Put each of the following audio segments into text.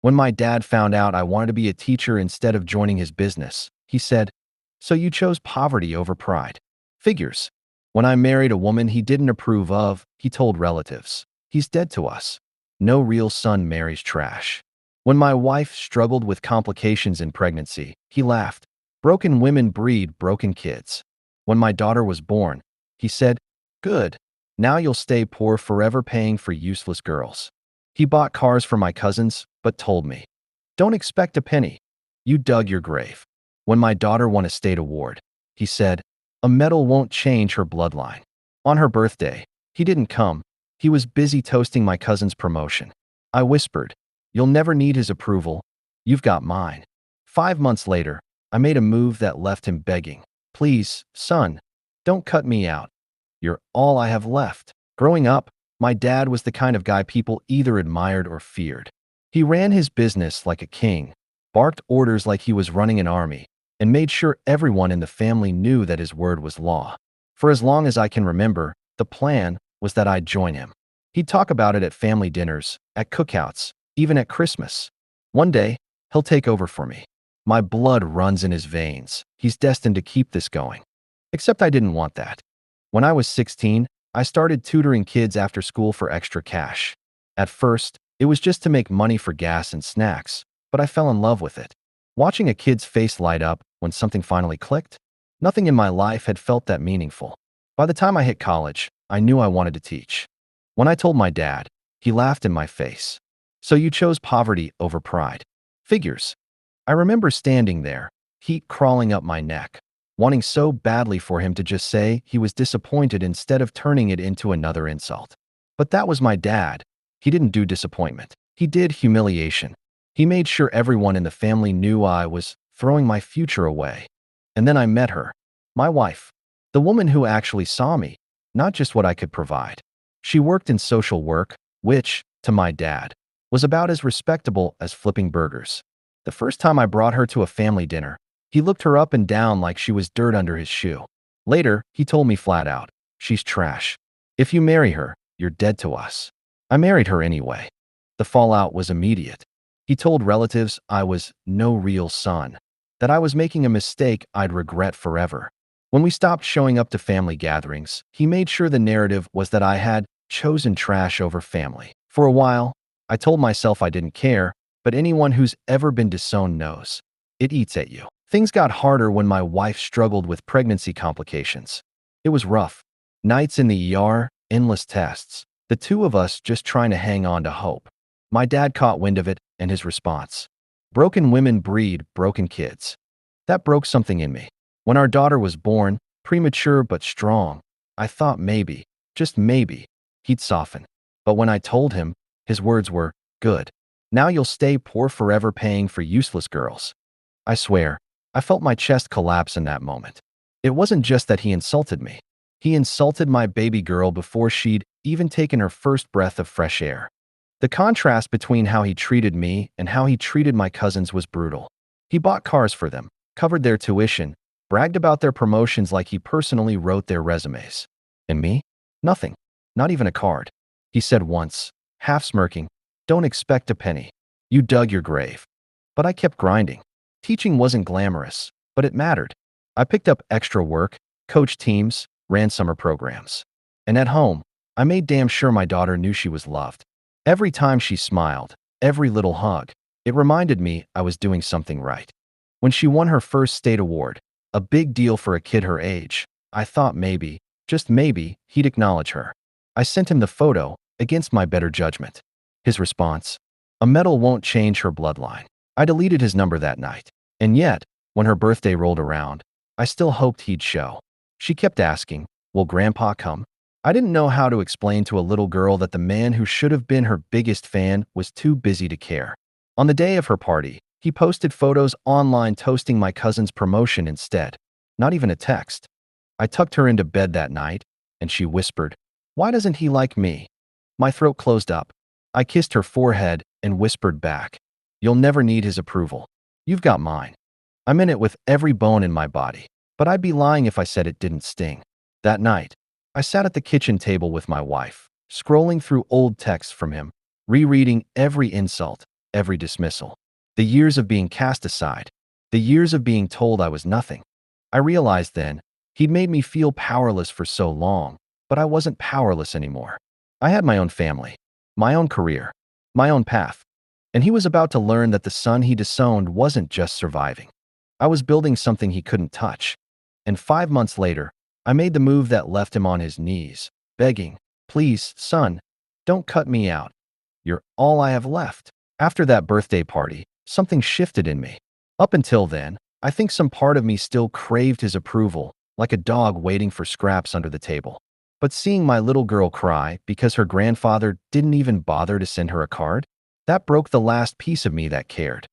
When my dad found out I wanted to be a teacher instead of joining his business, he said, "So you chose poverty over pride." Figures. When I married a woman he didn't approve of, he told relatives, "He's dead to us. No real son marries trash." When my wife struggled with complications in pregnancy, he laughed, "Broken women breed broken kids." When my daughter was born, he said, "Good. Now you'll stay poor forever paying for useless girls." He bought cars for my cousins, but told me, "Don't expect a penny. You dug your grave." When my daughter won a state award, he said, "A medal won't change her bloodline." On her birthday, he didn't come. He was busy toasting my cousin's promotion. I whispered, "You'll never need his approval. You've got mine." 5 months later, I made a move that left him begging, "Please, son, don't cut me out. You're all I have left." Growing up, my dad was the kind of guy people either admired or feared. He ran his business like a king, barked orders like he was running an army, and made sure everyone in the family knew that his word was law. For as long as I can remember, the plan was that I'd join him. He'd talk about it at family dinners, at cookouts, even at Christmas. One day, he'll take over for me. My blood runs in his veins. He's destined to keep this going. Except I didn't want that. When I was 16, I started tutoring kids after school for extra cash. At first, it was just to make money for gas and snacks, but I fell in love with it. Watching a kid's face light up when something finally clicked, nothing in my life had felt that meaningful. By the time I hit college, I knew I wanted to teach. When I told my dad, he laughed in my face. "So you chose poverty over pride." Figures. I remember standing there, heat crawling up my neck, wanting so badly for him to just say he was disappointed instead of turning it into another insult. But that was my dad. He didn't do disappointment. He did humiliation. He made sure everyone in the family knew I was throwing my future away. And then I met her, my wife, the woman who actually saw me, not just what I could provide. She worked in social work, which, to my dad, was about as respectable as flipping burgers. The first time I brought her to a family dinner, he looked her up and down like she was dirt under his shoe. Later, he told me flat out, "She's trash. If you marry her, you're dead to us." I married her anyway. The fallout was immediate. He told relatives I was no real son, that I was making a mistake I'd regret forever. When we stopped showing up to family gatherings, he made sure the narrative was that I had chosen trash over family. For a while, I told myself I didn't care, but anyone who's ever been disowned knows. It eats at you. Things got harder when my wife struggled with pregnancy complications. It was rough. Nights in the ER, endless tests. The two of us just trying to hang on to hope. My dad caught wind of it, and his response, "Broken women breed broken kids." That broke something in me. When our daughter was born, premature but strong, I thought maybe, just maybe, he'd soften. But when I told him, his words were, "Good. Now you'll stay poor forever paying for useless girls." I swear, I felt my chest collapse in that moment. It wasn't just that he insulted me. He insulted my baby girl before she'd even taken her first breath of fresh air. The contrast between how he treated me and how he treated my cousins was brutal. He bought cars for them, covered their tuition, bragged about their promotions like he personally wrote their resumes. And me? Nothing. Not even a card. He said once, half smirking, "Don't expect a penny. You dug your grave." But I kept grinding. Teaching wasn't glamorous, but it mattered. I picked up extra work, coached teams, ran summer programs. And at home, I made damn sure my daughter knew she was loved. Every time she smiled, every little hug, it reminded me I was doing something right. When she won her first state award, a big deal for a kid her age, I thought maybe, just maybe, he'd acknowledge her. I sent him the photo, against my better judgment. His response, "A medal won't change her bloodline." I deleted his number that night. And yet, when her birthday rolled around, I still hoped he'd show. She kept asking, "Will Grandpa come?" I didn't know how to explain to a little girl that the man who should have been her biggest fan was too busy to care. On the day of her party, he posted photos online toasting my cousin's promotion instead. Not even a text. I tucked her into bed that night, and she whispered, "Why doesn't he like me?" My throat closed up. I kissed her forehead and whispered back, "You'll never need his approval. You've got mine." I meant it with every bone in my body, but I'd be lying if I said it didn't sting. That night, I sat at the kitchen table with my wife, scrolling through old texts from him, rereading every insult, every dismissal. The years of being cast aside. The years of being told I was nothing. I realized then, he'd made me feel powerless for so long, but I wasn't powerless anymore. I had my own family, my own career, my own path. And he was about to learn that the son he disowned wasn't just surviving. I was building something he couldn't touch. And 5 months later, I made the move that left him on his knees, begging, "Please, son, don't cut me out. You're all I have left." After that birthday party, something shifted in me. Up until then, I think some part of me still craved his approval, like a dog waiting for scraps under the table. But seeing my little girl cry because her grandfather didn't even bother to send her a card, that broke the last piece of me that cared.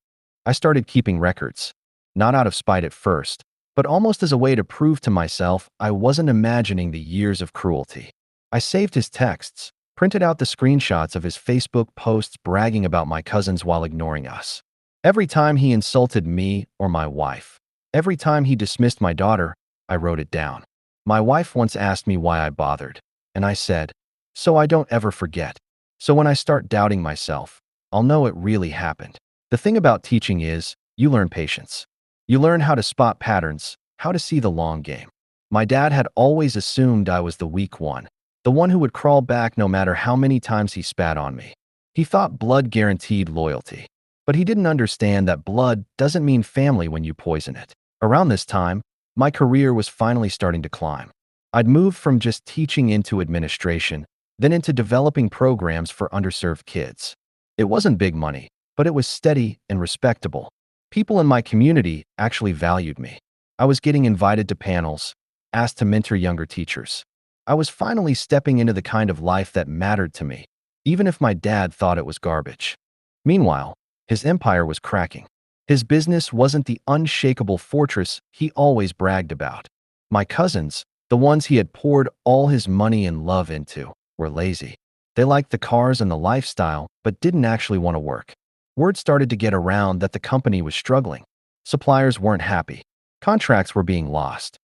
I started keeping records, not out of spite at first, but almost as a way to prove to myself I wasn't imagining the years of cruelty. I saved his texts, printed out the screenshots of his Facebook posts bragging about my cousins while ignoring us. Every time he insulted me or my wife, every time he dismissed my daughter, I wrote it down. My wife once asked me why I bothered, and I said, "So I don't ever forget. So when I start doubting myself, I'll know it really happened." The thing about teaching is, you learn patience. You learn how to spot patterns, how to see the long game. My dad had always assumed I was the weak one, the one who would crawl back no matter how many times he spat on me. He thought blood guaranteed loyalty, but he didn't understand that blood doesn't mean family when you poison it. Around this time, my career was finally starting to climb. I'd moved from just teaching into administration, then into developing programs for underserved kids. It wasn't big money, but it was steady and respectable. People in my community actually valued me. I was getting invited to panels, asked to mentor younger teachers. I was finally stepping into the kind of life that mattered to me, even if my dad thought it was garbage. Meanwhile, his empire was cracking. His business wasn't the unshakable fortress he always bragged about. My cousins, the ones he had poured all his money and love into, were lazy. They liked the cars and the lifestyle, but didn't actually want to work. Word started to get around that the company was struggling. Suppliers weren't happy. Contracts were being lost.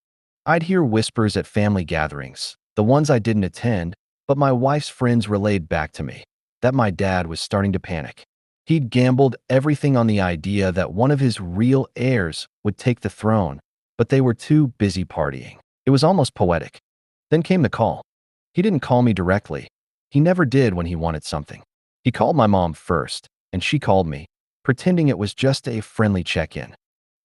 I'd hear whispers at family gatherings, the ones I didn't attend, but my wife's friends relayed back to me, that my dad was starting to panic. He'd gambled everything on the idea that one of his real heirs would take the throne, but they were too busy partying. It was almost poetic. Then came the call. He didn't call me directly. He never did when he wanted something. He called my mom first, and she called me, pretending it was just a friendly check-in.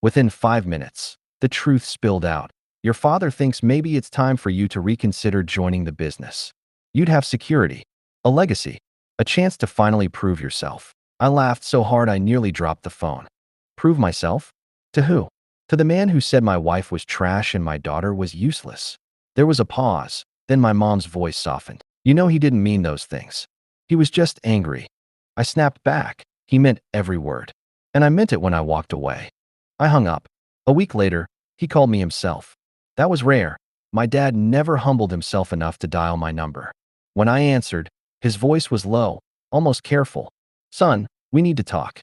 Within 5 minutes, the truth spilled out. "Your father thinks maybe it's time for you to reconsider joining the business. You'd have security, a legacy, a chance to finally prove yourself." I laughed so hard I nearly dropped the phone. Prove myself? To who? To the man who said my wife was trash and my daughter was useless. There was a pause, then my mom's voice softened. "You know he didn't mean those things. He was just angry." I snapped back. He meant every word. And I meant it when I walked away. I hung up. A week later, he called me himself. That was rare. My dad never humbled himself enough to dial my number. When I answered, his voice was low, almost careful. "Son, we need to talk."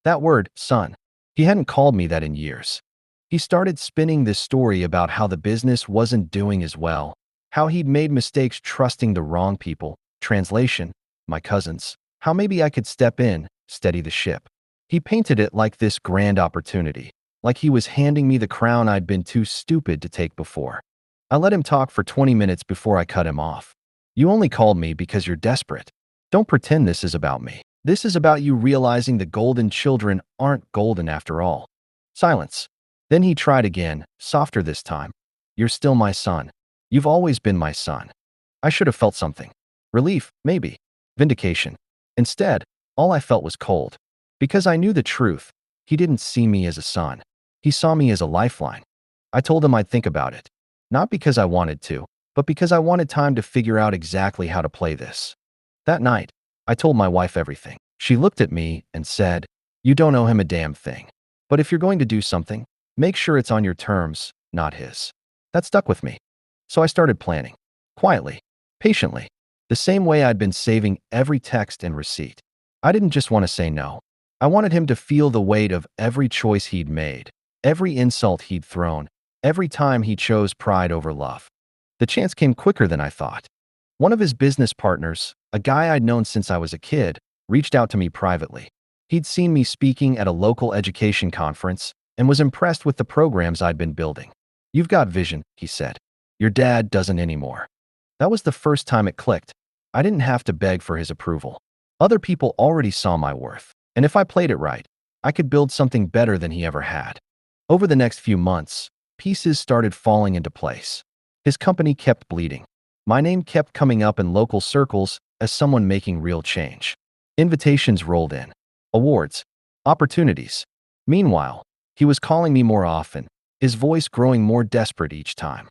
That word, son. He hadn't called me that in years. He started spinning this story about how the business wasn't doing as well, how he'd made mistakes trusting the wrong people, translation, my cousins, how maybe I could step in, steady the ship. He painted it like this grand opportunity, like he was handing me the crown I'd been too stupid to take before. I let him talk for 20 minutes before I cut him off. "You only called me because you're desperate. Don't pretend this is about me. This is about you realizing the golden children aren't golden after all." Silence. Then he tried again, softer this time. "You're still my son. You've always been my son." I should have felt something. Relief, maybe. Vindication. Instead, all I felt was cold. Because I knew the truth. He didn't see me as a son. He saw me as a lifeline. I told him I'd think about it. Not because I wanted to, but because I wanted time to figure out exactly how to play this. That night, I told my wife everything. She looked at me and said, "You don't owe him a damn thing. But if you're going to do something, make sure it's on your terms, not his." That stuck with me. So I started planning. Quietly. Patiently. The same way I'd been saving every text and receipt. I didn't just want to say no. I wanted him to feel the weight of every choice he'd made, every insult he'd thrown, every time he chose pride over love. The chance came quicker than I thought. One of his business partners, a guy I'd known since I was a kid, reached out to me privately. He'd seen me speaking at a local education conference and was impressed with the programs I'd been building. "You've got vision," he said. "Your dad doesn't anymore." That was the first time it clicked. I didn't have to beg for his approval. Other people already saw my worth, and if I played it right, I could build something better than he ever had. Over the next few months, pieces started falling into place. His company kept bleeding. My name kept coming up in local circles as someone making real change. Invitations rolled in. Awards. Opportunities. Meanwhile, he was calling me more often, his voice growing more desperate each time.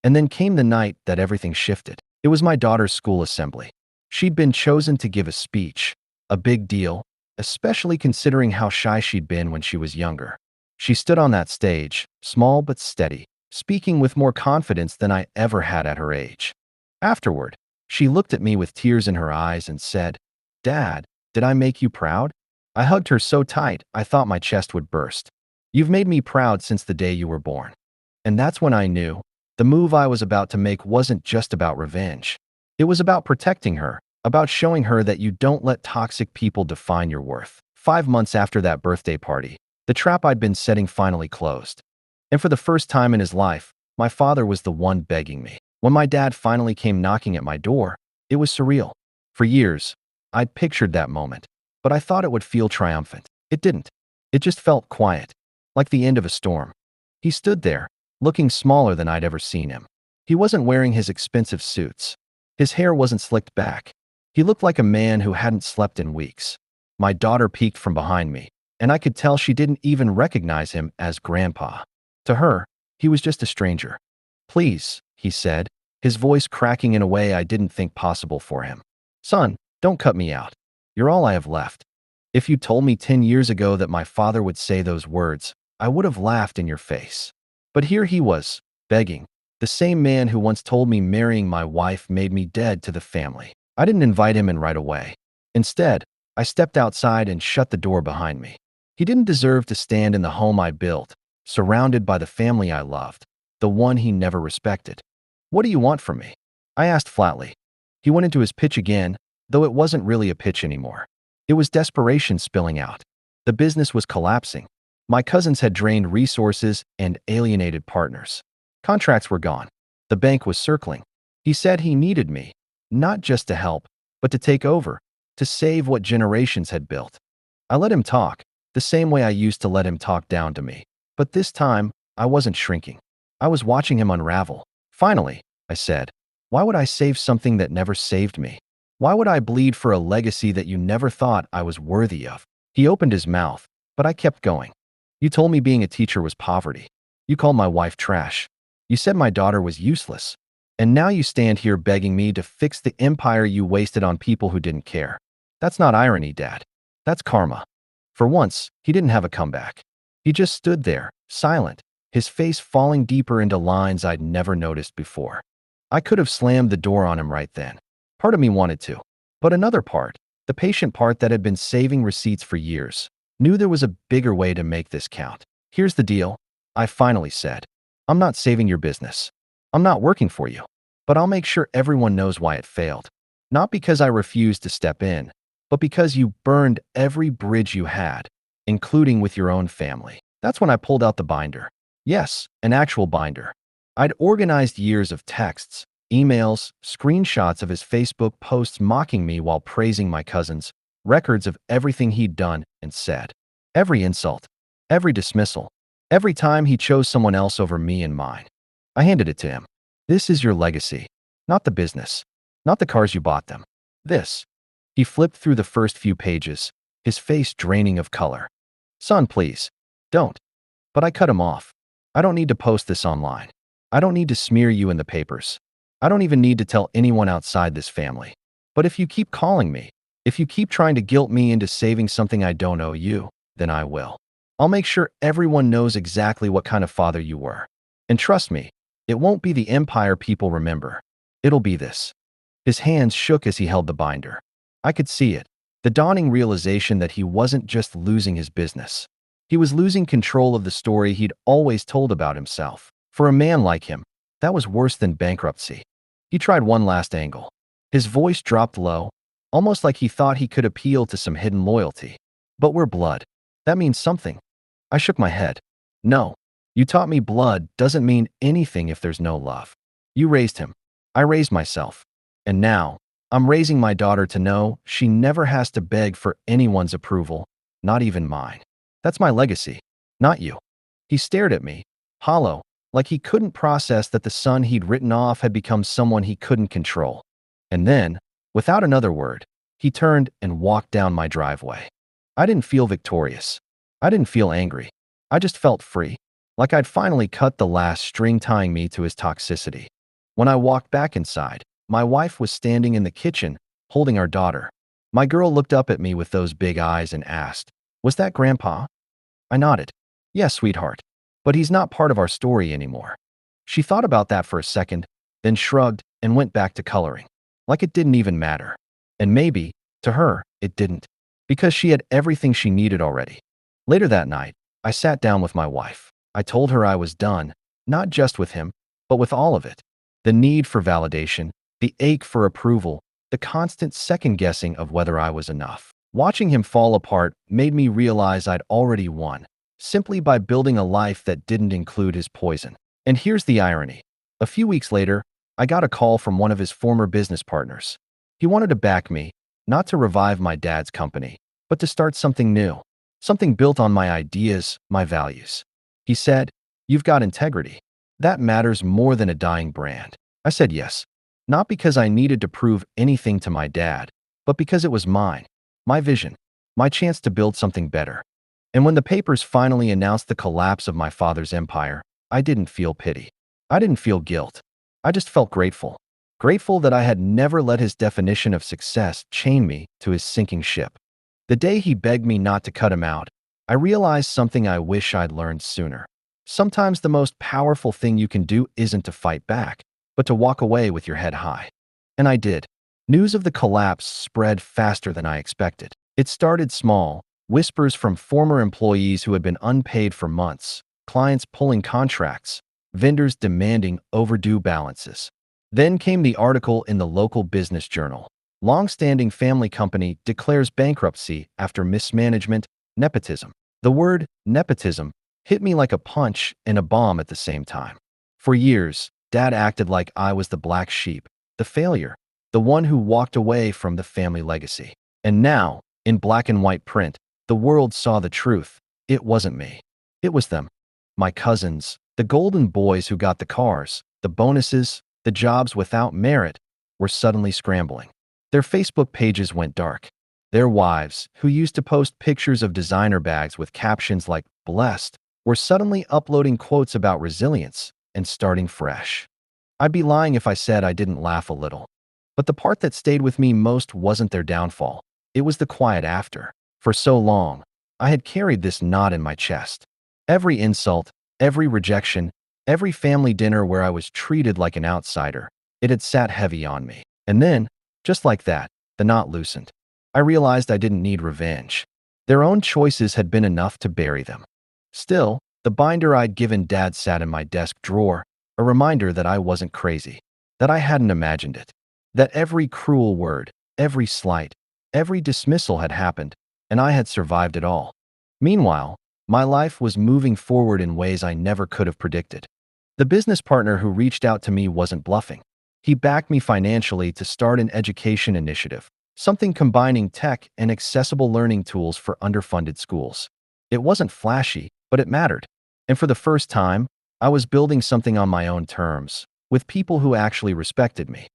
And then came the night that everything shifted. It was my daughter's school assembly. She'd been chosen to give a speech, a big deal, especially considering how shy she'd been when she was younger. She stood on that stage, small but steady, speaking with more confidence than I ever had at her age. Afterward, she looked at me with tears in her eyes and said, "Dad, did I make you proud?" I hugged her so tight I thought my chest would burst. "You've made me proud since the day you were born." And that's when I knew the move I was about to make wasn't just about revenge. It was about protecting her, about showing her that you don't let toxic people define your worth. 5 months after that birthday party, the trap I'd been setting finally closed. And for the first time in his life, my father was the one begging me. When my dad finally came knocking at my door, it was surreal. For years, I'd pictured that moment, but I thought it would feel triumphant. It didn't. It just felt quiet, like the end of a storm. He stood there, looking smaller than I'd ever seen him. He wasn't wearing his expensive suits. His hair wasn't slicked back. He looked like a man who hadn't slept in weeks. My daughter peeked from behind me, and I could tell she didn't even recognize him as Grandpa. To her, he was just a stranger. "Please," he said, his voice cracking in a way I didn't think possible for him. "Son, don't cut me out. You're all I have left." If you told me 10 years ago that my father would say those words, I would have laughed in your face. But here he was, begging, the same man who once told me marrying my wife made me dead to the family. I didn't invite him in right away. Instead, I stepped outside and shut the door behind me. He didn't deserve to stand in the home I built, surrounded by the family I loved, the one he never respected. "What do you want from me?" I asked flatly. He went into his pitch again, though it wasn't really a pitch anymore. It was desperation spilling out. The business was collapsing. My cousins had drained resources and alienated partners. Contracts were gone. The bank was circling. He said he needed me, not just to help, but to take over, to save what generations had built. I let him talk, the same way I used to let him talk down to me. But this time, I wasn't shrinking. I was watching him unravel. "Finally," I said, "why would I save something that never saved me? Why would I bleed for a legacy that you never thought I was worthy of?" He opened his mouth, but I kept going. "You told me being a teacher was poverty. You called my wife trash. You said my daughter was useless. And now you stand here begging me to fix the empire you wasted on people who didn't care. That's not irony, Dad. That's karma." For once, he didn't have a comeback. He just stood there, silent, his face falling deeper into lines I'd never noticed before. I could have slammed the door on him right then. Part of me wanted to. But another part, the patient part that had been saving receipts for years, knew there was a bigger way to make this count. "Here's the deal," I finally said. "I'm not saving your business. I'm not working for you. But I'll make sure everyone knows why it failed. Not because I refused to step in, but because you burned every bridge you had, including with your own family." That's when I pulled out the binder. Yes, an actual binder. I'd organized years of texts, emails, screenshots of his Facebook posts mocking me while praising my cousins, records of everything he'd done and said. Every insult, every dismissal, every time he chose someone else over me and mine. I handed it to him. "This is your legacy, not the business, not the cars you bought them. This." He flipped through the first few pages, his face draining of color. "Son, please, don't." But I cut him off. "I don't need to post this online. I don't need to smear you in the papers. I don't even need to tell anyone outside this family. But if you keep calling me, if you keep trying to guilt me into saving something I don't owe you, then I will. I'll make sure everyone knows exactly what kind of father you were. And trust me, it won't be the empire people remember. It'll be this." His hands shook as he held the binder. I could see it, the dawning realization that he wasn't just losing his business. He was losing control of the story he'd always told about himself. For a man like him, that was worse than bankruptcy. He tried one last angle. His voice dropped low, almost like he thought he could appeal to some hidden loyalty. But we're blood. That means something. I shook my head. No. You taught me blood doesn't mean anything if there's no love. You raised him. I raised myself. And now, I'm raising my daughter to know she never has to beg for anyone's approval, not even mine. That's my legacy, not you. He stared at me, hollow, like he couldn't process that the son he'd written off had become someone he couldn't control. And then, without another word, he turned and walked down my driveway. I didn't feel victorious. I didn't feel angry. I just felt free, like I'd finally cut the last string tying me to his toxicity. When I walked back inside, my wife was standing in the kitchen, holding our daughter. My girl looked up at me with those big eyes and asked, "Was that Grandpa?" I nodded. "Yes, sweetheart. But he's not part of our story anymore." She thought about that for a second, then shrugged and went back to coloring, like it didn't even matter. And maybe, to her, it didn't, because she had everything she needed already. Later that night, I sat down with my wife. I told her I was done, not just with him, but with all of it. The need for validation, the ache for approval, the constant second-guessing of whether I was enough. Watching him fall apart made me realize I'd already won, simply by building a life that didn't include his poison. And here's the irony. A few weeks later, I got a call from one of his former business partners. He wanted to back me, not to revive my dad's company, but to start something new, something built on my ideas, my values. He said, "You've got integrity. That matters more than a dying brand." I said yes, not because I needed to prove anything to my dad, but because it was mine, my vision, my chance to build something better. And when the papers finally announced the collapse of my father's empire, I didn't feel pity. I didn't feel guilt. I just felt grateful. Grateful that I had never let his definition of success chain me to his sinking ship. The day he begged me not to cut him out, I realized something I wish I'd learned sooner. Sometimes the most powerful thing you can do isn't to fight back, but to walk away with your head high. And I did. News of the collapse spread faster than I expected. It started small, whispers from former employees who had been unpaid for months, clients pulling contracts, vendors demanding overdue balances. Then came the article in the local business journal. Long-standing family company declares bankruptcy after mismanagement, nepotism. The word nepotism hit me like a punch and a bomb at the same time. For years, Dad acted like I was the black sheep, the failure, the one who walked away from the family legacy. And now, in black and white print, the world saw the truth. It wasn't me. It was them. My cousins, the golden boys who got the cars, the bonuses, the jobs without merit, were suddenly scrambling. Their Facebook pages went dark. Their wives, who used to post pictures of designer bags with captions like "blessed," were suddenly uploading quotes about resilience and starting fresh. I'd be lying if I said I didn't laugh a little. But the part that stayed with me most wasn't their downfall. It was the quiet after. For so long, I had carried this knot in my chest. Every insult, every rejection, every family dinner where I was treated like an outsider, it had sat heavy on me. And then, just like that, the knot loosened. I realized I didn't need revenge. Their own choices had been enough to bury them. Still, the binder I'd given Dad sat in my desk drawer, a reminder that I wasn't crazy, that I hadn't imagined it, that every cruel word, every slight, every dismissal had happened, and I had survived it all. Meanwhile, my life was moving forward in ways I never could have predicted. The business partner who reached out to me wasn't bluffing. He backed me financially to start an education initiative, something combining tech and accessible learning tools for underfunded schools. It wasn't flashy, but it mattered. And for the first time, I was building something on my own terms, with people who actually respected me.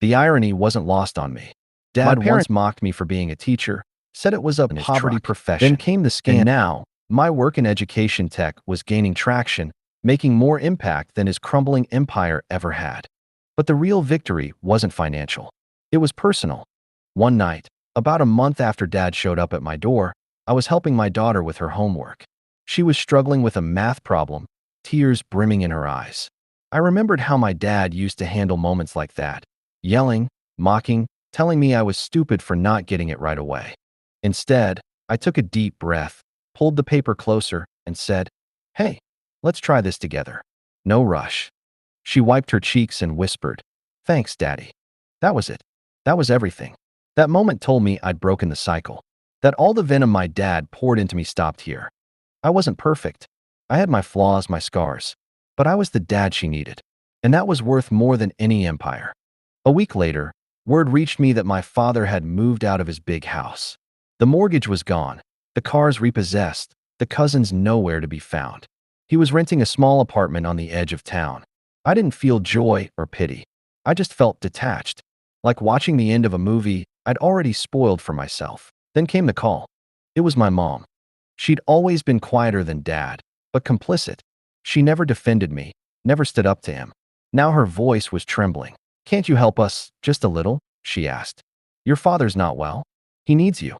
The irony wasn't lost on me. Dad once mocked me for being a teacher, said it was a poverty profession. Then came the scam. And now, my work in education tech was gaining traction, making more impact than his crumbling empire ever had. But the real victory wasn't financial. It was personal. One night, about a month after Dad showed up at my door, I was helping my daughter with her homework. She was struggling with a math problem, tears brimming in her eyes. I remembered how my dad used to handle moments like that, yelling, mocking, telling me I was stupid for not getting it right away. Instead, I took a deep breath, pulled the paper closer, and said, "Hey, let's try this together. No rush." She wiped her cheeks and whispered, "Thanks, Daddy." That was it. That was everything. That moment told me I'd broken the cycle. That all the venom my dad poured into me stopped here. I wasn't perfect. I had my flaws, my scars. But I was the dad she needed. And that was worth more than any empire. A week later, word reached me that my father had moved out of his big house. The mortgage was gone, the cars repossessed, the cousins nowhere to be found. He was renting a small apartment on the edge of town. I didn't feel joy or pity. I just felt detached, like watching the end of a movie I'd already spoiled for myself. Then came the call. It was my mom. She'd always been quieter than dad, but complicit. She never defended me, never stood up to him. Now her voice was trembling. "Can't you help us, just a little?" she asked. "Your father's not well. He needs you."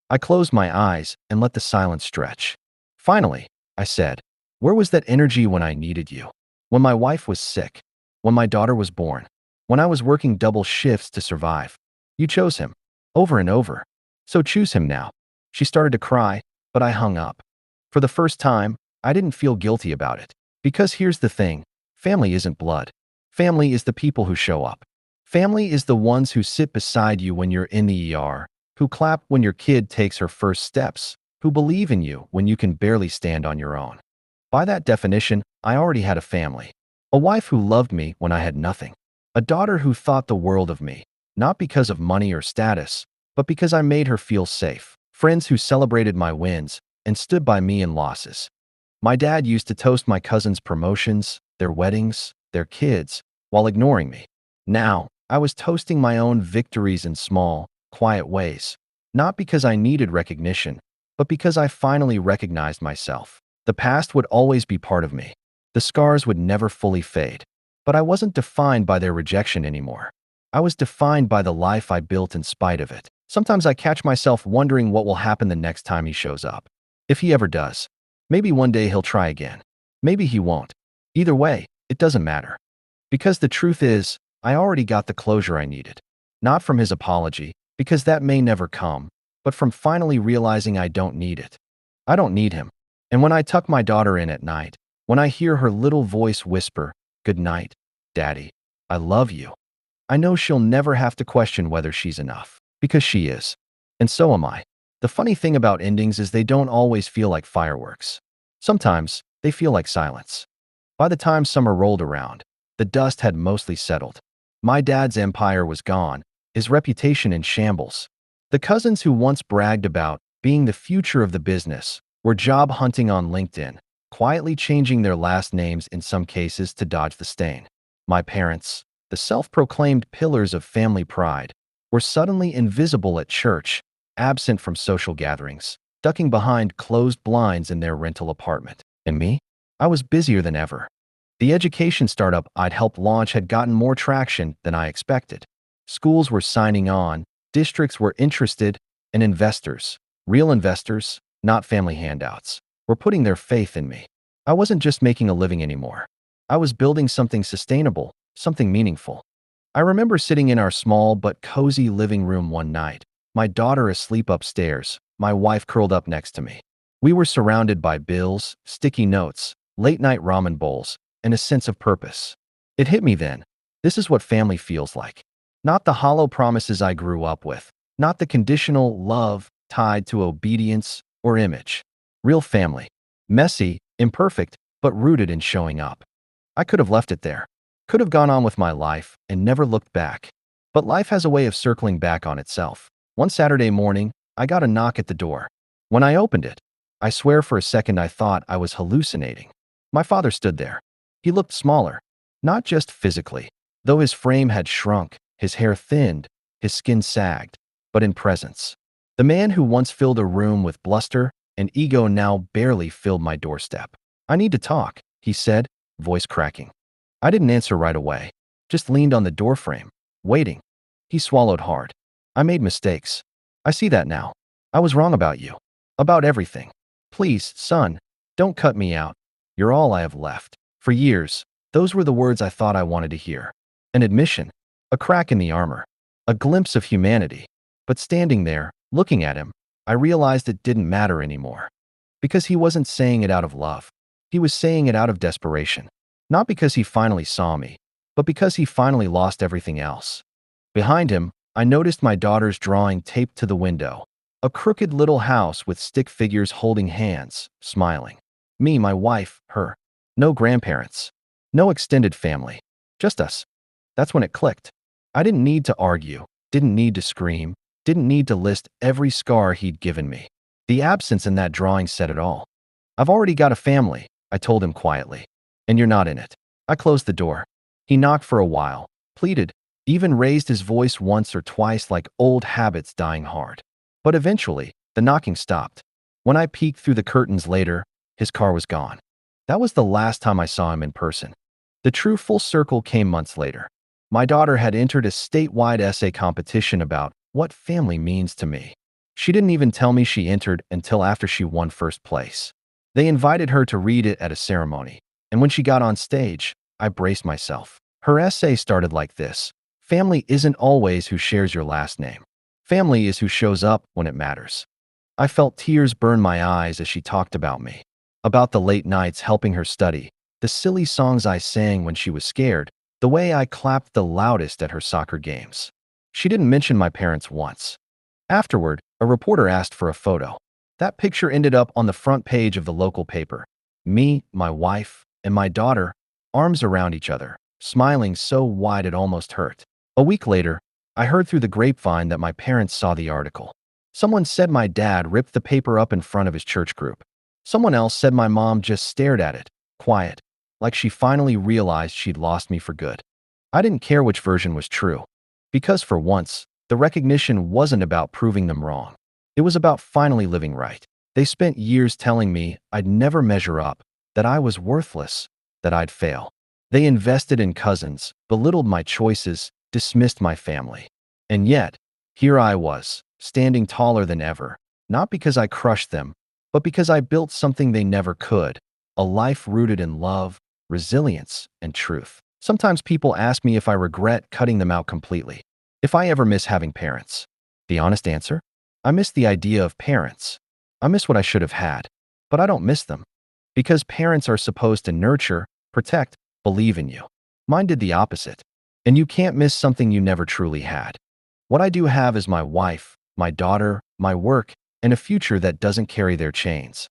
I closed my eyes and let the silence stretch. "Finally," I said, "where was that energy when I needed you? When my wife was sick? When my daughter was born? When I was working double shifts to survive? You chose him. Over and over. So choose him now." She started to cry, but I hung up. For the first time, I didn't feel guilty about it. Because here's the thing, family isn't blood. Family is the people who show up. Family is the ones who sit beside you when you're in the ER, who clap when your kid takes her first steps, who believe in you when you can barely stand on your own. By that definition, I already had a family. A wife who loved me when I had nothing. A daughter who thought the world of me, not because of money or status, but because I made her feel safe. Friends who celebrated my wins and stood by me in losses. My dad used to toast my cousins' promotions, their weddings, their kids, while ignoring me. Now, I was toasting my own victories in small, quiet ways. Not because I needed recognition, but because I finally recognized myself. The past would always be part of me. The scars would never fully fade. But I wasn't defined by their rejection anymore. I was defined by the life I built in spite of it. Sometimes I catch myself wondering what will happen the next time he shows up. If he ever does. Maybe one day he'll try again. Maybe he won't. Either way, it doesn't matter. Because the truth is, I already got the closure I needed. Not from his apology, because that may never come, but from finally realizing I don't need it. I don't need him. And when I tuck my daughter in at night, when I hear her little voice whisper, "Good night, Daddy, I love you," I know she'll never have to question whether she's enough. Because she is. And so am I. The funny thing about endings is they don't always feel like fireworks. Sometimes, they feel like silence. By the time summer rolled around, the dust had mostly settled. My dad's empire was gone, his reputation in shambles. The cousins who once bragged about being the future of the business were job hunting on LinkedIn, quietly changing their last names in some cases to dodge the stain. My parents, the self-proclaimed pillars of family pride, were suddenly invisible at church, absent from social gatherings, ducking behind closed blinds in their rental apartment. And me? I was busier than ever. The education startup I'd helped launch had gotten more traction than I expected. Schools were signing on, districts were interested, and investors, real investors, not family handouts, were putting their faith in me. I wasn't just making a living anymore. I was building something sustainable, something meaningful. I remember sitting in our small but cozy living room one night, my daughter asleep upstairs, my wife curled up next to me. We were surrounded by bills, sticky notes, late-night ramen bowls, and a sense of purpose. It hit me then. This is what family feels like. Not the hollow promises I grew up with, not the conditional love tied to obedience or image. Real family. Messy, imperfect, but rooted in showing up. I could have left it there. Could have gone on with my life and never looked back. But life has a way of circling back on itself. One Saturday morning, I got a knock at the door. When I opened it, I swear for a second I thought I was hallucinating. My father stood there. He looked smaller, not just physically, though his frame had shrunk, his hair thinned, his skin sagged, but in presence. The man who once filled a room with bluster and ego now barely filled my doorstep. "I need to talk," he said, voice cracking. I didn't answer right away, just leaned on the doorframe, waiting. He swallowed hard. "I made mistakes. I see that now. I was wrong about you. About everything. Please, son, don't cut me out. You're all I have left." For years, those were the words I thought I wanted to hear. An admission, a crack in the armor, a glimpse of humanity. But standing there, looking at him, I realized it didn't matter anymore. Because he wasn't saying it out of love. He was saying it out of desperation. Not because he finally saw me, but because he finally lost everything else. Behind him, I noticed my daughter's drawing taped to the window. A crooked little house with stick figures holding hands, smiling. Me, my wife, her. No grandparents. No extended family. Just us. That's when it clicked. I didn't need to argue, didn't need to scream, didn't need to list every scar he'd given me. The absence in that drawing said it all. I've already got a family, I told him quietly. And you're not in it. I closed the door. He knocked for a while, pleaded, even raised his voice once or twice like old habits dying hard. But eventually, the knocking stopped. When I peeked through the curtains later, his car was gone. That was the last time I saw him in person. The true full circle came months later. My daughter had entered a statewide essay competition about what family means to me. She didn't even tell me she entered until after she won first place. They invited her to read it at a ceremony, and when she got on stage, I braced myself. Her essay started like this: family isn't always who shares your last name. Family is who shows up when it matters. I felt tears burn my eyes as she talked about me, about the late nights helping her study, the silly songs I sang when she was scared, the way I clapped the loudest at her soccer games. She didn't mention my parents once. Afterward, a reporter asked for a photo. That picture ended up on the front page of the local paper. Me, my wife, and my daughter, arms around each other, smiling so wide it almost hurt. A week later, I heard through the grapevine that my parents saw the article. Someone said my dad ripped the paper up in front of his church group. Someone else said my mom just stared at it, quiet, like she finally realized she'd lost me for good. I didn't care which version was true, because for once, the recognition wasn't about proving them wrong. It was about finally living right. They spent years telling me I'd never measure up, that I was worthless, that I'd fail. They invested in cousins, belittled my choices, dismissed my family. And yet, here I was, standing taller than ever, not because I crushed them, but because I built something they never could, a life rooted in love, resilience, and truth. Sometimes people ask me if I regret cutting them out completely, if I ever miss having parents. The honest answer? I miss the idea of parents. I miss what I should have had, but I don't miss them. Because parents are supposed to nurture, protect, believe in you. Mine did the opposite. And you can't miss something you never truly had. What I do have is my wife, my daughter, my work, and a future that doesn't carry their chains.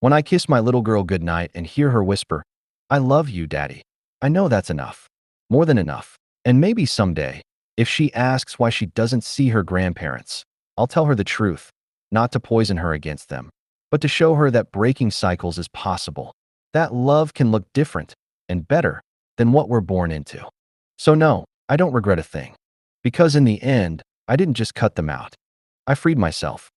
When I kiss my little girl goodnight and hear her whisper, "I love you, Daddy," I know that's enough. More than enough. And maybe someday, if she asks why she doesn't see her grandparents, I'll tell her the truth, not to poison her against them, but to show her that breaking cycles is possible, that love can look different and better than what we're born into. So no, I don't regret a thing. Because in the end, I didn't just cut them out. I freed myself.